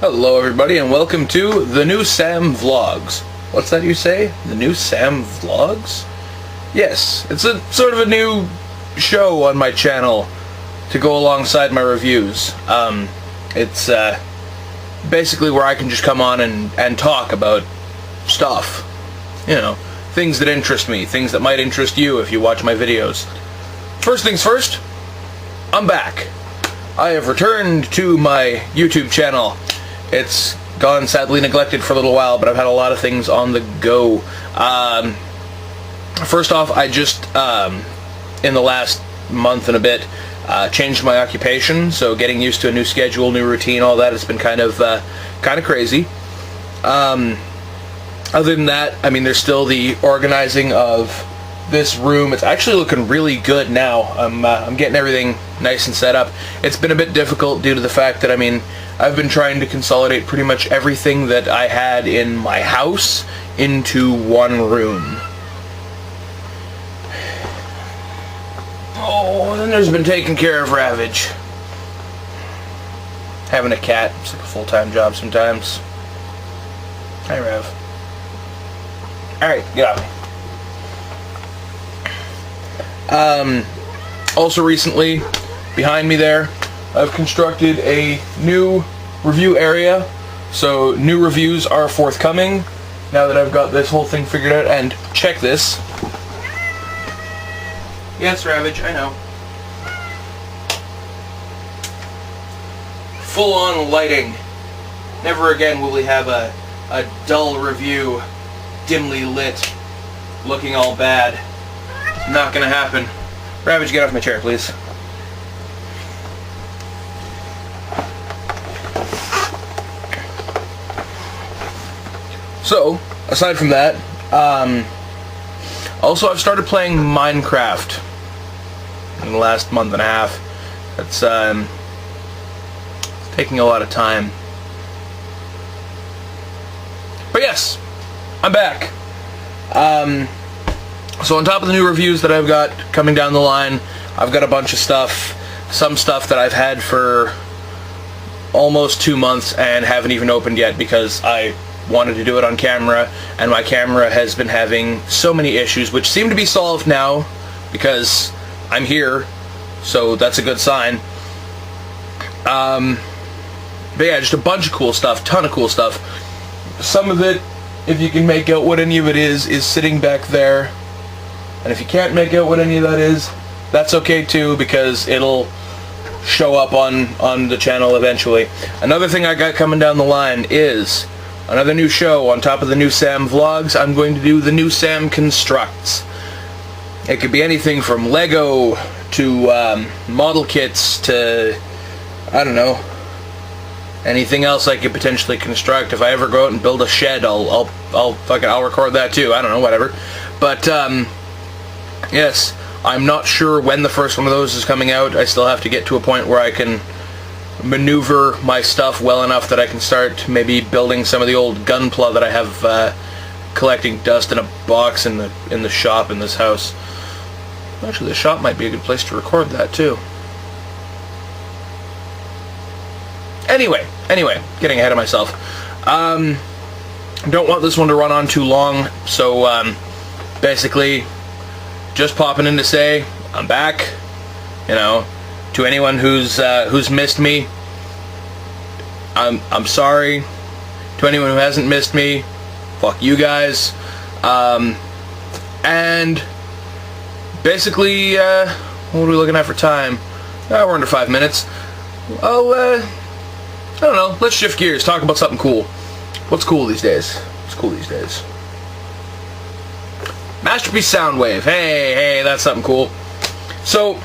Hello everybody and welcome to The New Sam Vlogs. What's that you say? The New Sam Vlogs? Yes, it's a sort of a new show on my channel to go alongside my reviews. It's basically where I can just come on and talk about stuff. You know, things that interest me, things that might interest you if you watch my videos. First things first, I'm back. I have returned to my YouTube channel. It's gone sadly neglected for a little while, but I've had a lot of things on the go. First off, I just, in the last month and a bit, changed my occupation, so getting used to a new schedule, new routine, all that, it's been kind of crazy. Other than that, I mean, there's still the organizing of this room. It's actually looking really good now. I'm getting everything nice and set up. It's been a bit difficult due to the fact that, I mean, I've been trying to consolidate pretty much everything that I had in my house into one room. Oh, then there's been taking care of Ravage. Having a cat, it's like a full-time job sometimes. Hi, Rav. Alright, get off me. Also recently, behind me there, I've constructed a new review area, so new reviews are forthcoming now that I've got this whole thing figured out. And check this. Yes, Ravage, I know. Full-on lighting. Never again will we have a dull review, dimly lit, looking all bad. Not gonna happen. Ravage, get off my chair, please. So, aside from that, also I've started playing Minecraft in the last month and a half. It's taking a lot of time. But yes, I'm back. So on top of the new reviews that I've got coming down the line, I've got a bunch of stuff, some stuff that I've had for almost 2 months and haven't even opened yet because I wanted to do it on camera, and my camera has been having so many issues, which seem to be solved now because I'm here, so that's a good sign. But yeah, just a bunch of cool stuff, ton of cool stuff. Some of it, if you can make out what any of it is sitting back there. And if you can't make out what any of that is, that's okay too, because it'll show up on the channel eventually. Another thing I got coming down the line is another new show on top of the New Sam Vlogs. I'm going to do the New Sam Constructs. It could be anything from Lego to model kits to, I don't know, anything else I could potentially construct. If I ever go out and build a shed, I'll record that too. I don't know, whatever. But yes, I'm not sure when the first one of those is coming out. I still have to get to a point where I can maneuver my stuff well enough that I can start maybe building some of the old Gunpla that I have collecting dust in a box in the shop in this house. Actually, the shop might be a good place to record that too. Anyway, getting ahead of myself. Don't want this one to run on too long, so basically just popping in to say I'm back. You know, to anyone who's missed me, I'm sorry. To anyone who hasn't missed me, fuck you guys. And basically, what are we looking at for time? We're under 5 minutes. I don't know, let's shift gears, talk about something cool. What's cool these days? What's cool these days? Masterpiece Soundwave. Hey, that's something cool. So,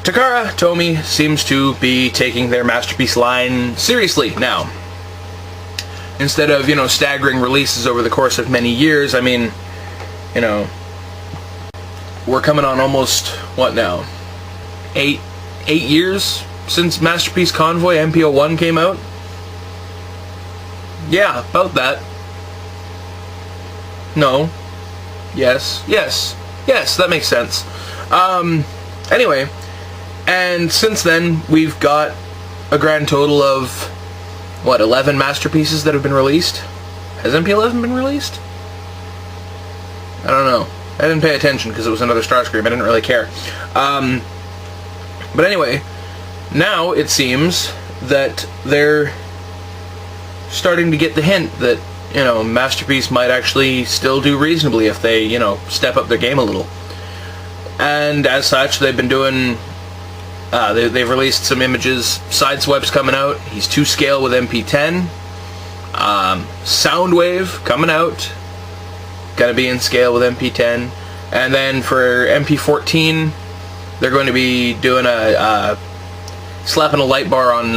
Takara Tomy seems to be taking their Masterpiece line seriously now. Instead of, you know, staggering releases over the course of many years, I mean, you know, we're coming on almost, what now? 8 years since Masterpiece Convoy MPO1 came out? Yeah, about that. No. Yes, that makes sense. Anyway, and since then, we've got a grand total of, what, 11 masterpieces that have been released? Has MP11 been released? I don't know. I didn't pay attention because it was another Starscream. I didn't really care. But anyway, now it seems that they're starting to get the hint that, you know, Masterpiece might actually still do reasonably if they, you know, step up their game a little. And as such, they've been doing, they've released some images. Sideswipe's coming out. He's 2-scale with MP10. Soundwave coming out. Gonna be in scale with MP10. And then for MP14, they're going to be doing slapping a light bar on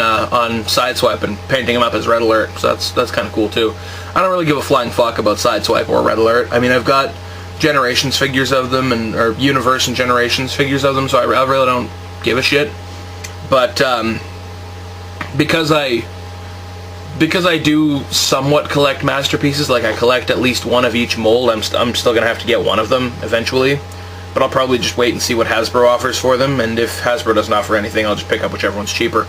Sideswipe and painting him up as Red Alert. So that's kind of cool too. I don't really give a flying fuck about Sideswipe or Red Alert. I mean, I've got Generations figures of them, or Universe and Generations figures of them, so I really don't give a shit. But because I do somewhat collect masterpieces, like I collect at least one of each mold, I'm still gonna have to get one of them eventually. But I'll probably just wait and see what Hasbro offers for them, and if Hasbro doesn't offer anything, I'll just pick up whichever one's cheaper.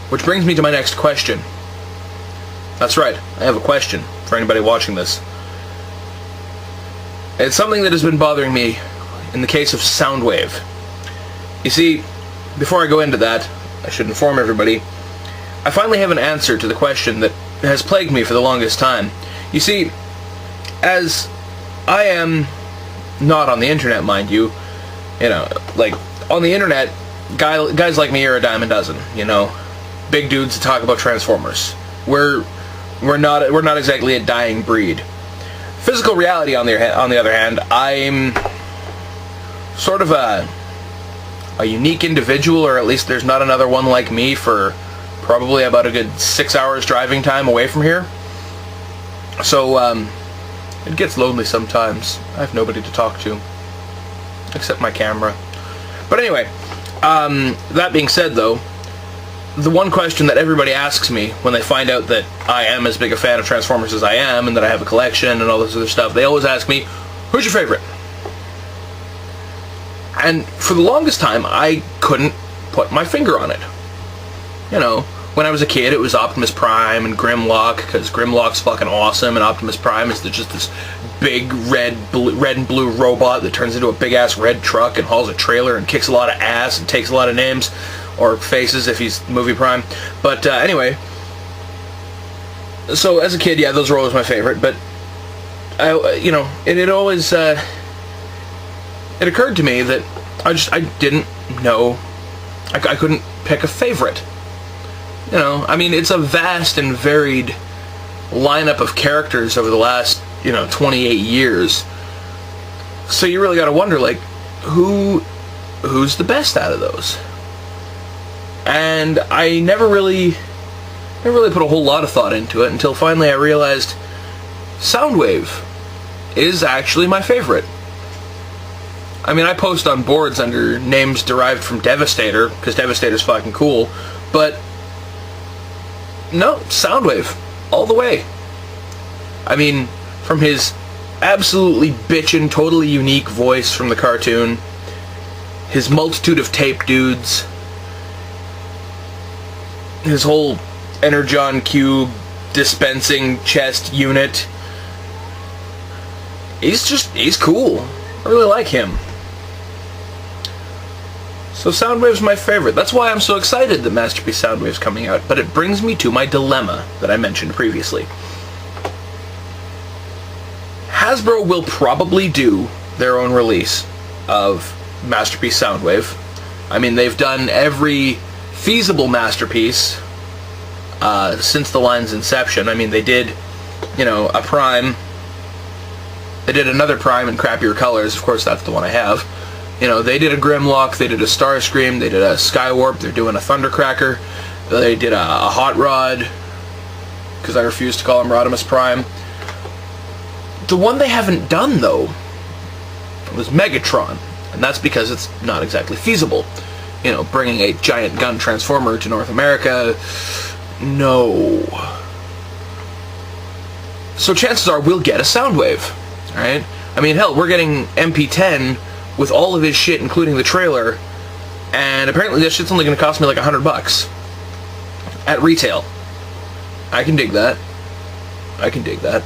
Which brings me to my next question. That's right, I have a question for anybody watching this. It's something that has been bothering me in the case of Soundwave. You see, before I go into that, I should inform everybody, I finally have an answer to the question that has plagued me for the longest time. You see, as I am not on the internet, mind you, like, on the internet, guys like me are a dime a dozen, you know, big dudes that talk about Transformers. We're not exactly a dying breed. Physical reality, on the other hand, I'm sort of a unique individual, or at least there's not another one like me for probably about a good 6 hours driving time away from here. So, it gets lonely sometimes. I have nobody to talk to, except my camera. But anyway, that being said though, the one question that everybody asks me when they find out that I am as big a fan of Transformers as I am, and that I have a collection and all this other stuff, they always ask me, who's your favorite? And for the longest time, I couldn't put my finger on it. You know, when I was a kid, it was Optimus Prime and Grimlock, because Grimlock's fucking awesome, and Optimus Prime is just this big red and blue robot that turns into a big-ass red truck and hauls a trailer and kicks a lot of ass and takes a lot of names, or faces if he's Movie Prime. But anyway, so as a kid, yeah, those were always my favorite, but it always it occurred to me that I didn't know, I couldn't pick a favorite. You know, I mean, it's a vast and varied lineup of characters over the last, 28 years. So you really got to wonder, like, who's the best out of those? And I never really put a whole lot of thought into it until finally I realized Soundwave is actually my favorite. I mean, I post on boards under names derived from Devastator, because Devastator's fucking cool, but no, Soundwave, all the way. I mean, from his absolutely bitchin', totally unique voice from the cartoon, his multitude of tape dudes, his whole Energon Cube dispensing chest unit. He's cool. I really like him. So Soundwave's my favorite. That's why I'm so excited that Masterpiece Soundwave's coming out. But it brings me to my dilemma that I mentioned previously. Hasbro will probably do their own release of Masterpiece Soundwave. I mean, they've done every feasible Masterpiece since the line's inception. I mean, they did, a Prime. They did another Prime in crappier colors. Of course, that's the one I have. They did a Grimlock, they did a Starscream, they did a Skywarp, they're doing a Thundercracker, they did a Hot Rod, because I refuse to call him Rodimus Prime. The one they haven't done, though, was Megatron, and that's because it's not exactly feasible. Bringing a giant gun transformer to North America, no. So chances are we'll get a Soundwave, alright? I mean, hell, we're getting MP10 with all of his shit, including the trailer, And apparently this shit's only going to cost me like $100 at retail. I can dig that. I can dig that.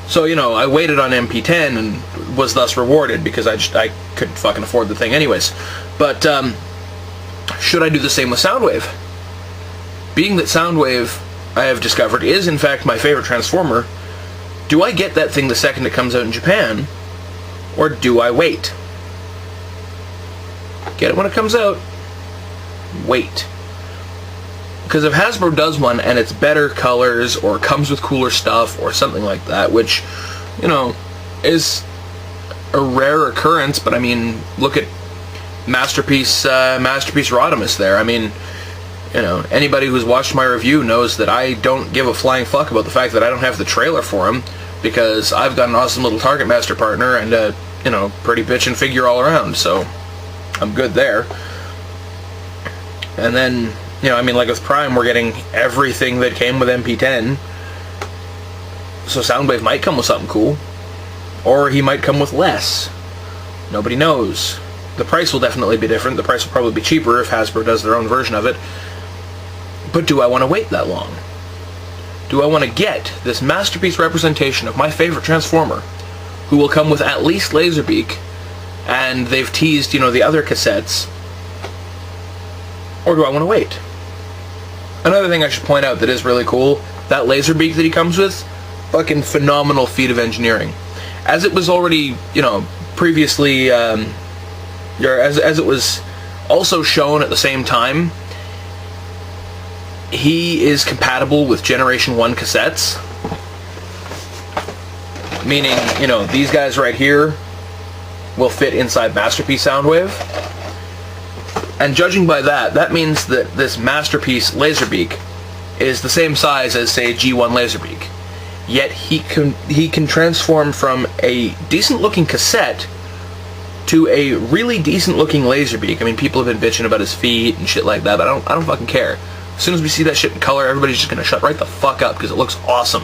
So, you know, I waited on MP10 and was thus rewarded because I couldn't fucking afford the thing anyways. But, should I do the same with Soundwave? Being that Soundwave, I have discovered, is in fact my favorite transformer, do I get that thing the second it comes out in Japan? Or do I wait? Get it when it comes out. Wait. Because if Hasbro does one and it's better colors or comes with cooler stuff or something like that, which, you know, is a rare occurrence, but I mean, look at Masterpiece Rodimus there. I mean, you know, anybody who's watched my review knows that I don't give a flying fuck about the fact that I don't have the trailer for him, because I've got an awesome little Target Master partner and a, you know, pretty bitchin' figure all around, so I'm good there. And then, you know, I mean, like with Prime, we're getting everything that came with MP10, so Soundwave might come with something cool, or he might come with less. Nobody knows. The price will definitely be different. The price will probably be cheaper if Hasbro does their own version of it. But do I want to wait that long? Do I want to get this masterpiece representation of my favorite Transformer, who will come with at least Laserbeak, and they've teased, you know, the other cassettes, or do I want to wait? Another thing I should point out that is really cool, that Laserbeak that he comes with, fucking phenomenal feat of engineering. As it was already, you know, previously, or as it was also shown at the same time, he is compatible with Generation 1 cassettes. Meaning, you know, these guys right here will fit inside Masterpiece Soundwave. And judging by that, that means that this Masterpiece Laserbeak is the same size as, say, G1 Laserbeak. Yet he can transform from a decent-looking cassette to a really decent-looking Laserbeak. I mean, people have been bitching about his feet and shit like that, but I don't fucking care. As soon as we see that shit in color, everybody's just gonna shut right the fuck up because it looks awesome.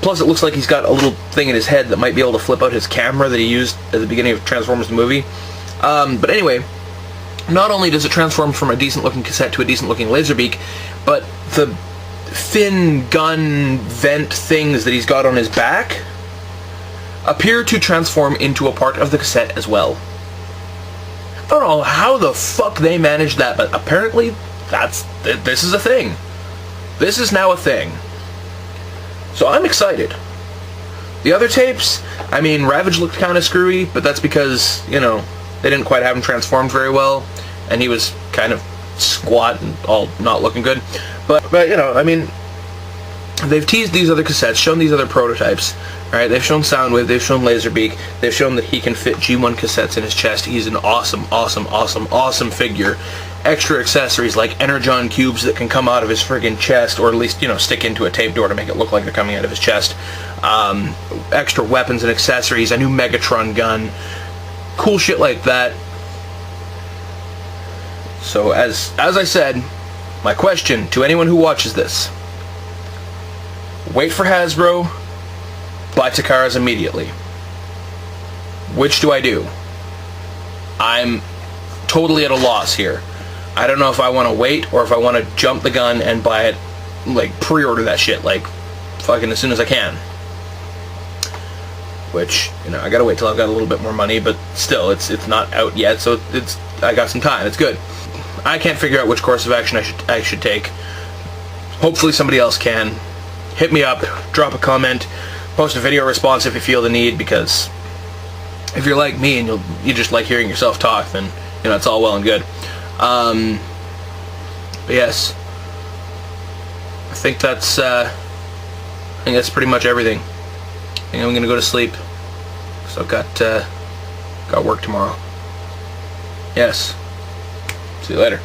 Plus, it looks like he's got a little thing in his head that might be able to flip out his camera that he used at the beginning of Transformers the movie. But anyway, not only does it transform from a decent-looking cassette to a decent-looking Laserbeak, but the fin gun vent things that he's got on his back appear to transform into a part of the cassette as well. I don't know how the fuck they managed that, but apparently this is a thing. This is now a thing. So I'm excited. The other tapes, I mean, Ravage looked kind of screwy, but that's because, you know, they didn't quite have him transformed very well, and he was kind of squat and all not looking good. But you know, I mean, they've teased these other cassettes, shown these other prototypes, right? They've shown Soundwave, they've shown Laserbeak, they've shown that he can fit G1 cassettes in his chest. He's an awesome figure. Extra accessories like Energon cubes that can come out of his friggin' chest, or at least, you know, stick into a tape door to make it look like they're coming out of his chest. Extra weapons and accessories, a new Megatron gun, cool shit like that. So as I said, my question to anyone who watches this: wait for Hasbro, buy Takara's immediately. Which do I do? I'm totally at a loss here. I don't know if I want to wait or if I want to jump the gun and buy it, like pre-order that shit, like fucking as soon as I can. Which, you know, I gotta wait till I've got a little bit more money, but still, it's not out yet, so I got some time. It's good. I can't figure out which course of action I should take. Hopefully somebody else can. Hit me up, drop a comment, post a video response if you feel the need, because if you're like me and you just like hearing yourself talk, then, you know, it's all well and good. But yes, I think that's pretty much everything. I think I'm gonna go to sleep, so I've got work tomorrow. Yes. See you later.